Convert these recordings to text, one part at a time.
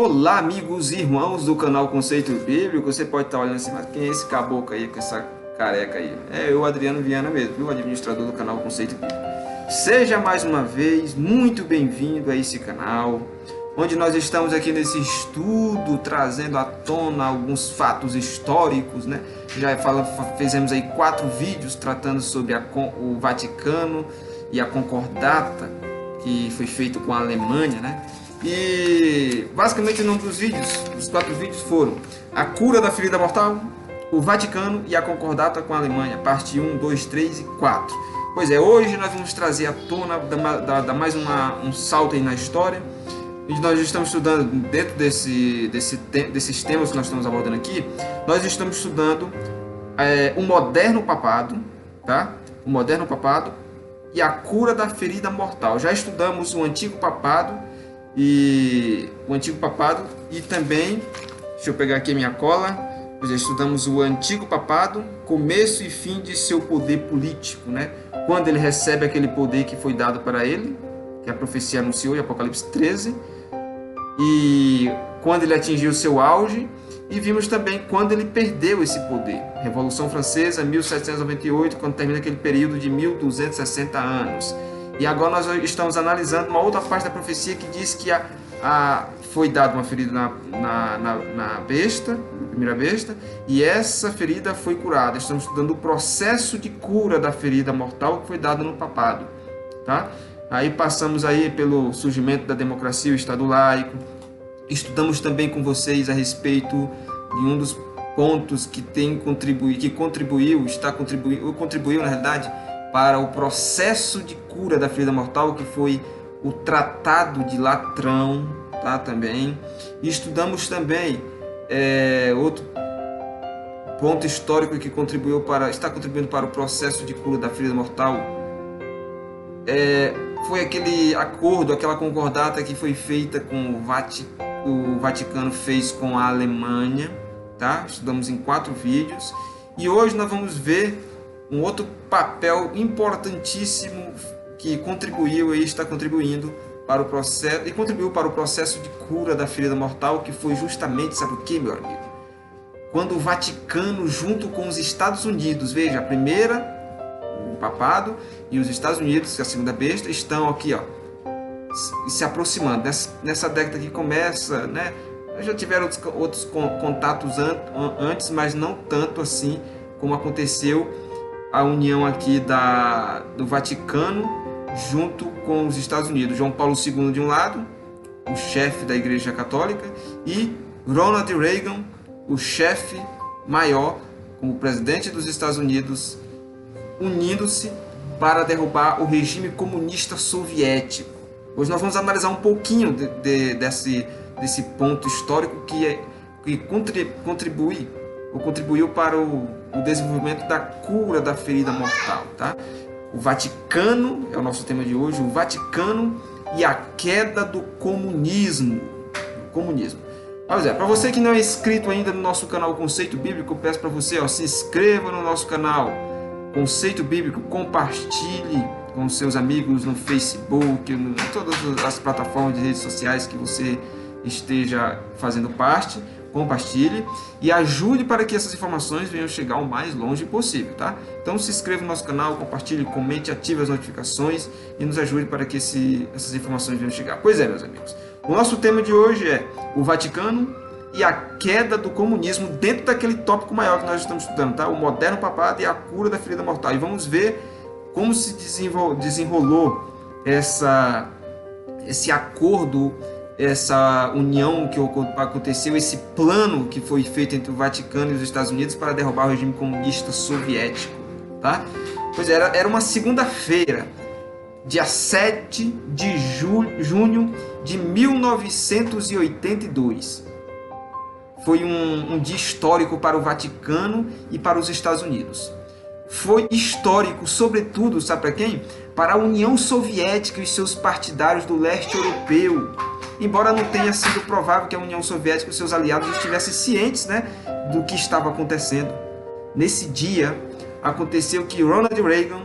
Olá, amigos e irmãos do canal Conceito Bíblico. Você pode estar olhando assim, mas quem é esse caboclo aí com essa careca aí? É eu, Adriano Viana mesmo, viu? Administrador do canal Conceito Bíblico. Seja mais uma vez muito bem-vindo a esse canal, onde nós estamos aqui nesse estudo, trazendo à tona alguns fatos históricos, né? Fizemos aí 4 vídeos tratando sobre o Vaticano e a concordata que foi feito com a Alemanha, né? E basicamente o nome dos vídeos, os 4 vídeos foram a cura da ferida mortal, o Vaticano e a concordata com a Alemanha, parte 1, 2, 3 e 4. Pois é, hoje nós vamos trazer à tona, dar mais um salto aí na história. E nós estamos estudando, dentro desses temas que nós estamos abordando aqui, nós estamos estudando o moderno papado, tá? O moderno papado e a cura da ferida mortal. Já estudamos o antigo papado e também, deixa eu pegar aqui a minha cola, já estudamos o antigo papado, começo e fim de seu poder político, né? Quando ele recebe aquele poder que foi dado para ele, que a profecia anunciou em Apocalipse 13, e quando ele atingiu seu auge, e vimos também quando ele perdeu esse poder. Revolução Francesa, 1798, quando termina aquele período de 1260 anos. E agora nós estamos analisando uma outra parte da profecia que diz que foi dada uma ferida na primeira besta, e essa ferida foi curada. Estamos estudando o processo de cura da ferida mortal que foi dada no papado, tá? Aí passamos aí pelo surgimento da democracia, o Estado laico. Estudamos também com vocês a respeito de um dos pontos que contribuiu na realidade, para o processo de cura da ferida mortal, que foi o Tratado de Latrão, tá? Também. E estudamos também outro ponto histórico que está contribuindo para o processo de cura da ferida mortal. Foi aquele acordo, aquela concordata que foi feita com o Vaticano fez com a Alemanha, tá? Estudamos em 4 vídeos. E hoje nós vamos ver um outro papel importantíssimo que contribuiu e está contribuindo para o processo, e contribuiu para o processo de cura da ferida mortal, que foi justamente, sabe o que, meu amigo? Quando o Vaticano, junto com os Estados Unidos, veja, a primeira, o papado, e os Estados Unidos, que é a segunda besta, estão aqui, ó, se aproximando. Nessa década que começa, né? Já tiveram outros contatos antes, mas não tanto assim como aconteceu a união aqui do Vaticano junto com os Estados Unidos. João Paulo II de um lado, o chefe da Igreja Católica, e Ronald Reagan, o chefe maior, como presidente dos Estados Unidos, unindo-se para derrubar o regime comunista soviético. Hoje nós vamos analisar um pouquinho desse ponto histórico que contribuiu para o desenvolvimento da cura da ferida mortal, tá? O Vaticano é o nosso tema de hoje, o Vaticano e a queda do comunismo. Pois é, para você que não é inscrito ainda no nosso canal Conceito Bíblico, eu peço para você, se inscreva no nosso canal Conceito Bíblico, compartilhe com seus amigos no Facebook, em todas as plataformas de redes sociais que você esteja fazendo parte. Compartilhe e ajude para que essas informações venham chegar o mais longe possível, tá? Então se inscreva no nosso canal, compartilhe, comente, ative as notificações e nos ajude para que essas informações venham chegar. Pois é, meus amigos, o nosso tema de hoje é o Vaticano e a queda do comunismo, dentro daquele tópico maior que nós estamos estudando, tá? O moderno papado e a cura da ferida mortal. E vamos ver como se desenrolou esse acordo, essa união que aconteceu, esse plano que foi feito entre o Vaticano e os Estados Unidos para derrubar o regime comunista soviético, tá? Pois era uma segunda-feira, dia 7 de junho de 1982. Foi um dia histórico para o Vaticano e para os Estados Unidos. Foi histórico, sobretudo, sabe para quem? Para a União Soviética e seus partidários do leste europeu. Embora não tenha sido provável que a União Soviética e seus aliados estivessem cientes, né, do que estava acontecendo. Nesse dia, aconteceu que Ronald Reagan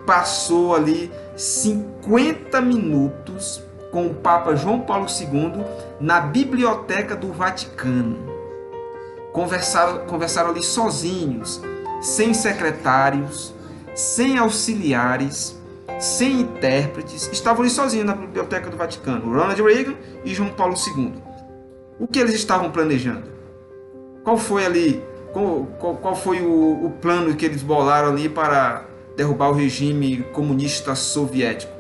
passou ali 50 minutos com o Papa João Paulo II na Biblioteca do Vaticano. Conversaram ali sozinhos, sem secretários, sem auxiliares, sem intérpretes. Estavam ali sozinhos na Biblioteca do Vaticano, Ronald Reagan e João Paulo II. O que eles estavam planejando? Qual foi ali? Qual foi o plano que eles bolaram ali para derrubar o regime comunista soviético?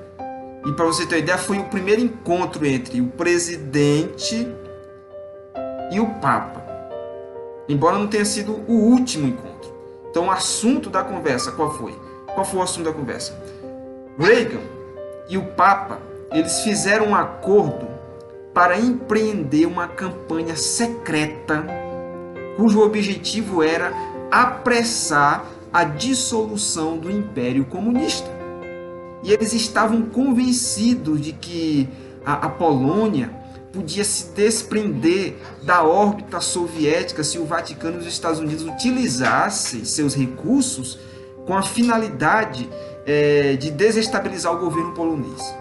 E para você ter uma ideia, foi o primeiro encontro entre o presidente e o Papa, embora não tenha sido o último encontro. Então, o assunto da conversa, qual foi? Qual foi o assunto da conversa? Reagan e o Papa, eles fizeram um acordo para empreender uma campanha secreta cujo objetivo era apressar a dissolução do Império Comunista. E eles estavam convencidos de que a Polônia podia se desprender da órbita soviética se o Vaticano e os Estados Unidos utilizassem seus recursos com a finalidade de desestabilizar o governo polonês.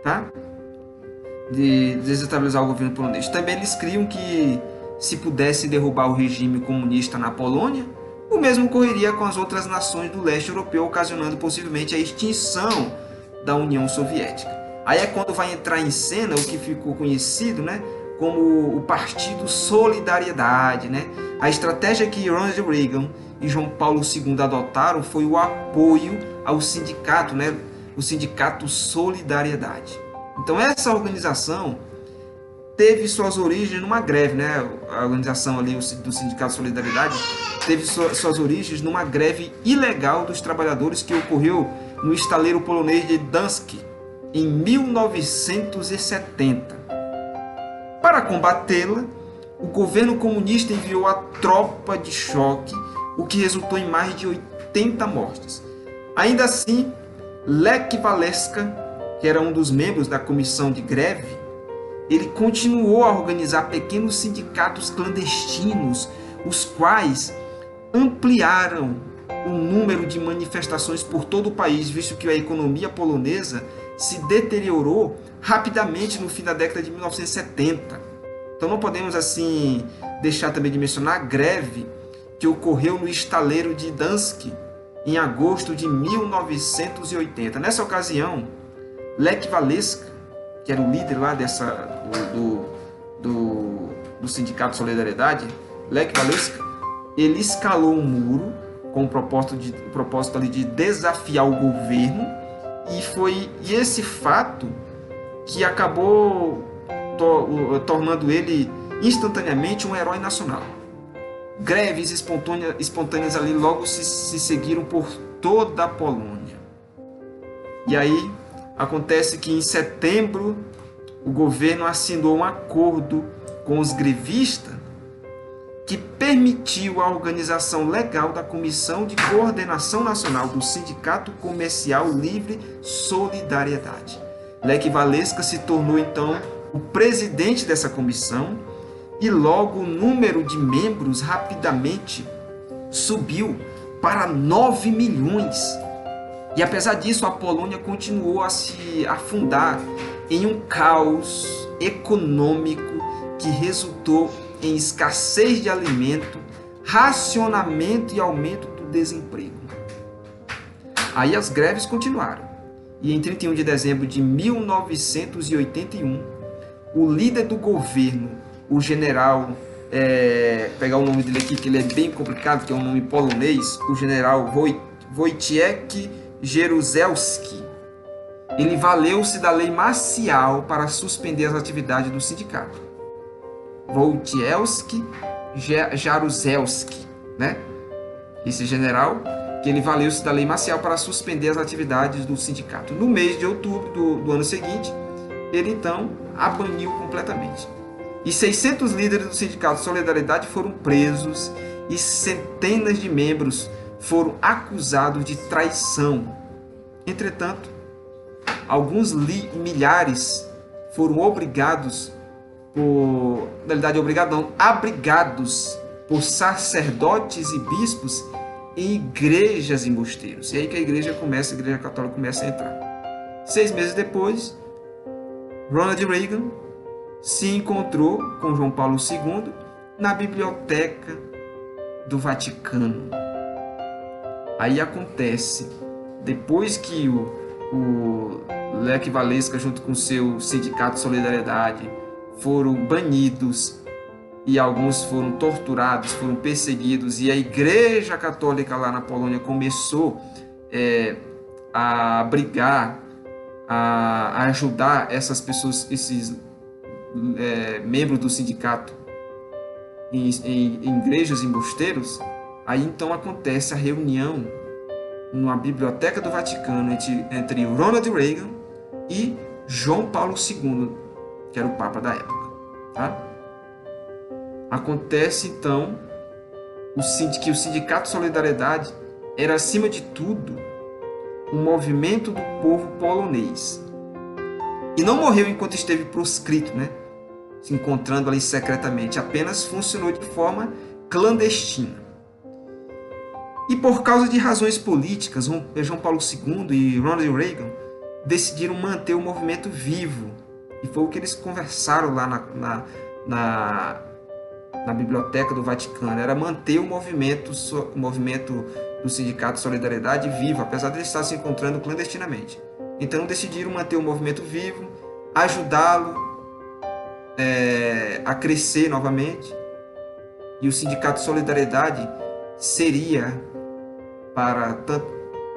Tá? De desestabilizar o governo polonês. Também eles criam que, se pudesse derrubar o regime comunista na Polônia, o mesmo ocorreria com as outras nações do leste europeu, ocasionando possivelmente a extinção da União Soviética. Aí é quando vai entrar em cena o que ficou conhecido, né, como o Partido Solidariedade. Né? A estratégia que Ronald Reagan e João Paulo II adotaram foi o apoio ao sindicato, né, o Sindicato Solidariedade. Então essa organização teve suas origens numa greve, né? A organização ali do Sindicato Solidariedade teve suas origens numa greve ilegal dos trabalhadores que ocorreu no estaleiro polonês de Gdańsk em 1970. Para combatê-la, o governo comunista enviou a tropa de choque, o que resultou em mais de 80 mortes. Ainda assim, Lech Wałęsa, que era um dos membros da comissão de greve, ele continuou a organizar pequenos sindicatos clandestinos, os quais ampliaram o número de manifestações por todo o país, visto que a economia polonesa se deteriorou rapidamente no fim da década de 1970. Então não podemos assim deixar também de mencionar a greve que ocorreu no estaleiro de Gdańsk em agosto de 1980. Nessa ocasião, Lech Wałęsa, que era o líder lá do Sindicato Solidariedade, Lech Wałęsa, ele escalou um muro com o propósito ali de desafiar o governo, e foi esse fato que acabou tornando ele instantaneamente um herói nacional. Greves espontâneas ali logo se seguiram por toda a Polônia. E aí acontece que em setembro o governo assinou um acordo com os grevistas que permitiu a organização legal da Comissão de Coordenação Nacional do Sindicato Comercial Livre Solidariedade. Lech Wałęsa se tornou então o presidente dessa comissão, e logo o número de membros rapidamente subiu para 9 milhões. E apesar disso, a Polônia continuou a se afundar em um caos econômico que resultou em escassez de alimento, racionamento e aumento do desemprego. Aí as greves continuaram. E em 31 de dezembro de 1981, o líder do governo, o general, pegar o nome dele aqui, que ele é bem complicado, que é um nome polonês, o general Wojciech Jaruzelski, ele valeu-se da lei marcial para suspender as atividades do sindicato. Wojciech Jaruzelski, né? Esse general, que ele valeu-se da lei marcial para suspender as atividades do sindicato. No mês de outubro do ano seguinte, ele então a baniu completamente. E 600 líderes do Sindicato Solidariedade foram presos e centenas de membros foram acusados de traição. Entretanto, alguns milhares foram abrigados por sacerdotes e bispos em igrejas e mosteiros. E aí que a igreja católica começa a entrar. 6 meses depois, Ronald Reagan se encontrou com João Paulo II na biblioteca do Vaticano. Aí acontece, depois que o Lech Walesa, junto com seu sindicato Solidariedade, foram banidos e alguns foram torturados, foram perseguidos, e a Igreja Católica lá na Polônia começou a abrigar, a ajudar essas pessoas, esses membros do sindicato em igrejas e mosteiros. Aí então acontece a reunião na Biblioteca do Vaticano entre Ronald Reagan e João Paulo II, que era o Papa da época. Tá? Acontece então que o Sindicato Solidariedade era, acima de tudo, um movimento do povo polonês. E não morreu enquanto esteve proscrito, né? Se encontrando ali secretamente, apenas funcionou de forma clandestina. E por causa de razões políticas, João Paulo II e Ronald Reagan decidiram manter o movimento vivo. E foi o que eles conversaram lá na Biblioteca do Vaticano, era manter o movimento do Sindicato Solidariedade vivo, apesar de ele estar se encontrando clandestinamente. Então decidiram manter o movimento vivo, ajudá-lo a crescer novamente. E o Sindicato Solidariedade seria, tanto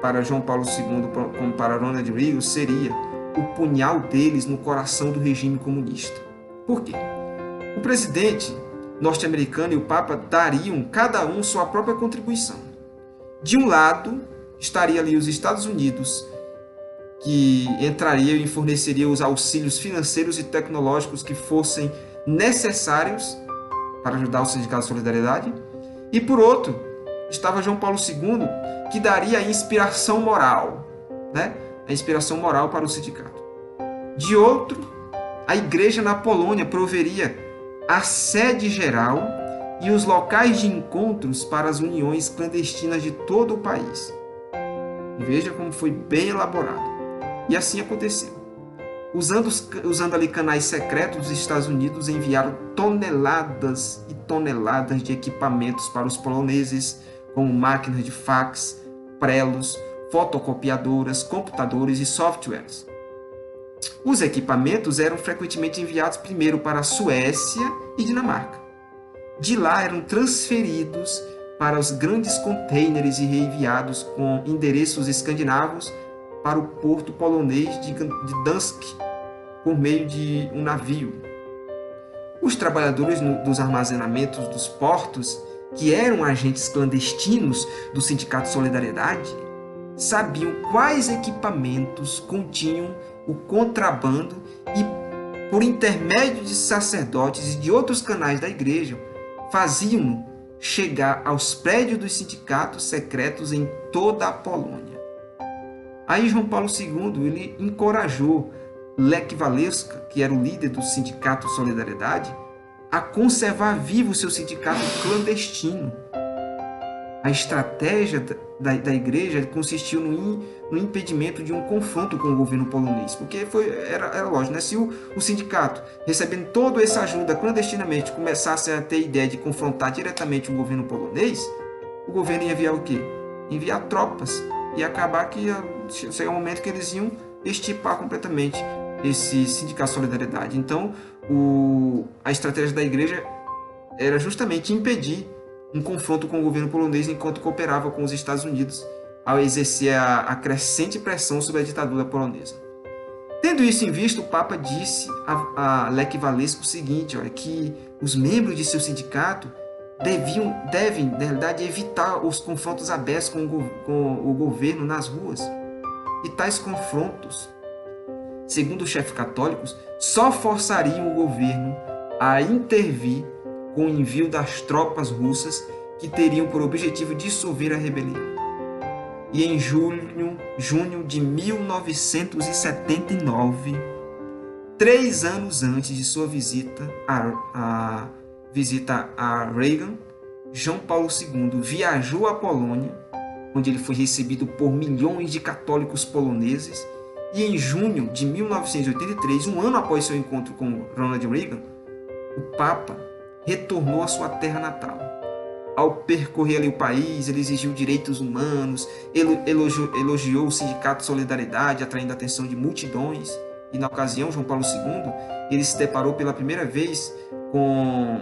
para João Paulo II como para Ronald Reagan, seria o punhal deles no coração do regime comunista. Por quê? O presidente norte-americano e o Papa dariam cada um sua própria contribuição. De um lado, estaria ali os Estados Unidos, que entraria e forneceria os auxílios financeiros e tecnológicos que fossem necessários para ajudar o Sindicato de Solidariedade. E por outro, estava João Paulo II, que daria a inspiração moral, né? A inspiração moral para o sindicato. De outro, a igreja na Polônia proveria a sede geral e os locais de encontros para as uniões clandestinas de todo o país. Veja como foi bem elaborado. E assim aconteceu. Usando ali canais secretos, os Estados Unidos enviaram toneladas e toneladas de equipamentos para os poloneses, como máquinas de fax, prelos, fotocopiadoras, computadores e softwares. Os equipamentos eram frequentemente enviados primeiro para a Suécia e Dinamarca. De lá eram transferidos para os grandes contêineres e reenviados com endereços escandinavos para o porto polonês de Gdansk, por meio de um navio. Os trabalhadores dos armazenamentos dos portos, que eram agentes clandestinos do Sindicato Solidariedade, sabiam quais equipamentos continham o contrabando e, por intermédio de sacerdotes e de outros canais da igreja, faziam chegar aos prédios dos sindicatos secretos em toda a Polônia. Aí João Paulo II ele encorajou Lech Walesa, que era o líder do Sindicato Solidariedade, a conservar vivo o seu sindicato clandestino. A estratégia da igreja consistiu no impedimento de um confronto com o governo polonês, porque era lógico, né? Se o sindicato, recebendo toda essa ajuda clandestinamente, começasse a ter a ideia de confrontar diretamente o governo polonês, o governo ia enviar o quê? Enviar tropas, e acabar que ia chegar um momento que eles iam extirpar completamente esse sindicato de solidariedade. Então, a estratégia da igreja era justamente impedir um confronto com o governo polonês enquanto cooperava com os Estados Unidos ao exercer a crescente pressão sobre a ditadura polonesa. Tendo isso em vista, o Papa disse a Lech Walesa o seguinte, que os membros de seu sindicato devem, na realidade, evitar os confrontos abertos com o governo nas ruas. E tais confrontos, segundo os chefes católicos, só forçariam o governo a intervir com o envio das tropas russas que teriam por objetivo dissolver a rebelião. E em junho de 1979, 3 anos antes de sua visita a Reagan, João Paulo II viajou à Polônia, onde ele foi recebido por milhões de católicos poloneses E em junho de 1983, um ano após seu encontro com Ronald Reagan, o Papa retornou à sua terra natal. Ao percorrer ali o país, ele exigiu direitos humanos, elogiou o Sindicato Solidariedade, atraindo a atenção de multidões. E na ocasião, João Paulo II, ele se deparou pela primeira vez com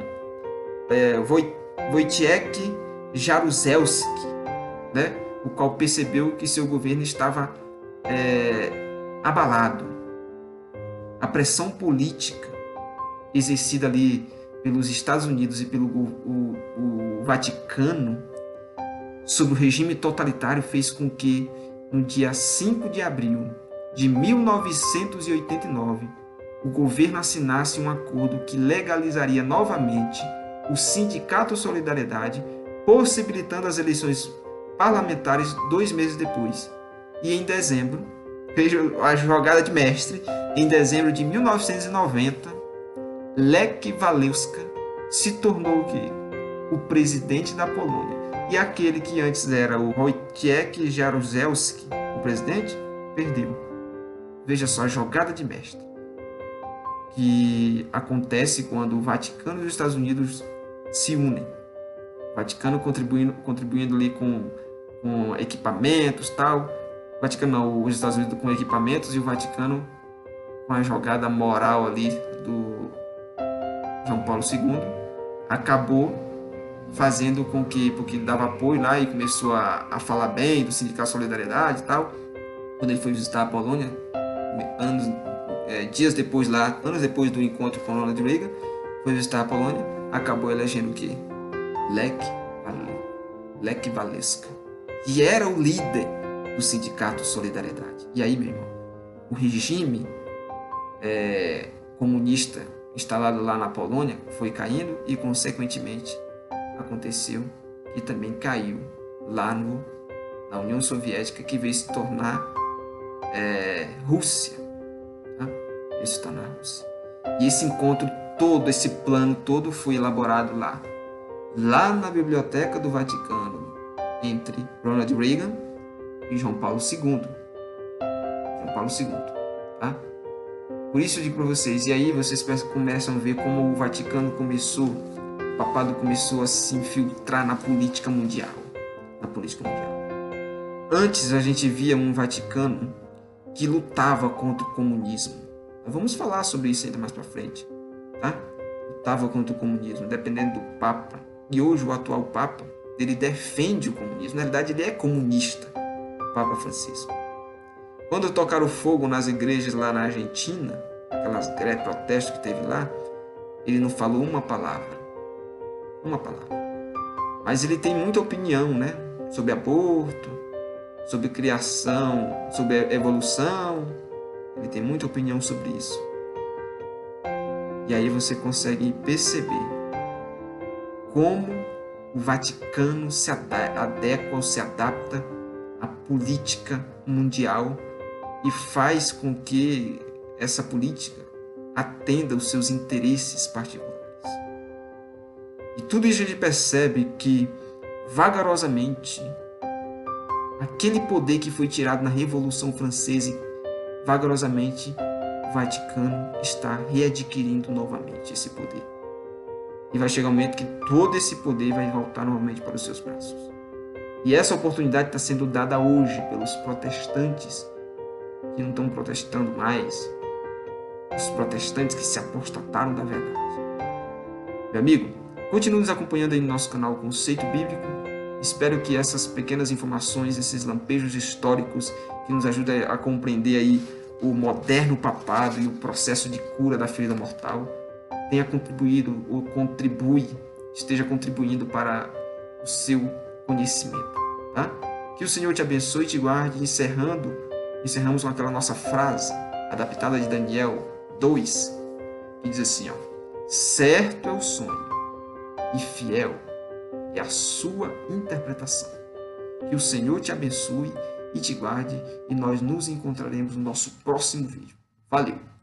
Wojciech Jaruzelski, né? O qual percebeu que seu governo estava abalado. A pressão política exercida ali pelos Estados Unidos e pelo o Vaticano sobre o regime totalitário fez com que, no dia 5 de abril de 1989, o governo assinasse um acordo que legalizaria novamente o Sindicato Solidariedade, possibilitando as eleições parlamentares 2 meses depois. E em dezembro, veja a jogada de mestre, em dezembro de 1990, Lech Walesa se tornou o quê? O presidente da Polônia. E aquele que antes era o Wojciech Jaruzelski, o presidente, perdeu. Veja só a jogada de mestre que acontece quando o Vaticano e os Estados Unidos se unem. O Vaticano contribuindo ali com equipamentos, tal. O Vaticano não, os Estados Unidos com equipamentos e o Vaticano com a jogada moral ali do João Paulo II, acabou fazendo com que, porque ele dava apoio lá e começou a falar bem do Sindicato Solidariedade e tal, quando ele foi visitar a Polônia, anos depois do encontro com Ronald Reagan, foi visitar a Polônia, acabou elegendo o quê? Lech Walesa, que era o líder do Sindicato Solidariedade. E aí, meu irmão, o regime comunista instalado lá na Polônia foi caindo e, consequentemente, aconteceu que também caiu lá na União Soviética, que veio se tornar Rússia. Tá? Veio se tornar Rússia. E esse encontro todo, esse plano todo foi elaborado lá na Biblioteca do Vaticano, entre Ronald Reagan e João Paulo II. Tá? Por isso eu digo para vocês, e aí vocês começam a ver como o Vaticano começou, o papado começou a se infiltrar na política mundial. Antes a gente via um Vaticano que lutava contra o comunismo. Vamos falar sobre isso ainda mais para frente, tá? Lutava contra o comunismo, dependendo do Papa. E hoje o atual Papa, ele defende o comunismo. Na realidade, ele é comunista, o Papa Francisco. Quando tocaram fogo nas igrejas lá na Argentina, aquelas greves, protestos que teve lá, ele não falou uma palavra. Mas ele tem muita opinião, né? Sobre aborto, sobre criação, sobre evolução. Ele tem muita opinião sobre isso. E aí você consegue perceber como o Vaticano se adequa ou se adapta à política mundial e faz com que essa política atenda os seus interesses particulares. E tudo isso a gente percebe que, vagarosamente, aquele poder que foi tirado na Revolução Francesa, vagarosamente, o Vaticano está readquirindo novamente esse poder. E vai chegar um momento que todo esse poder vai voltar novamente para os seus braços. E essa oportunidade está sendo dada hoje pelos protestantes que não estão protestando mais, os protestantes que se apostataram da verdade. Meu amigo, continue nos acompanhando aí no nosso canal Conceito Bíblico. Espero que essas pequenas informações, esses lampejos históricos que nos ajudam a compreender aí o moderno papado e o processo de cura da ferida mortal tenha contribuído ou esteja contribuindo para o seu conhecimento. Tá? Que o Senhor te abençoe e te guarde. Encerramos com aquela nossa frase adaptada de Daniel 2, que diz assim, ó: certo é o sonho e fiel é a sua interpretação. Que o Senhor te abençoe e te guarde, e nós nos encontraremos no nosso próximo vídeo. Valeu!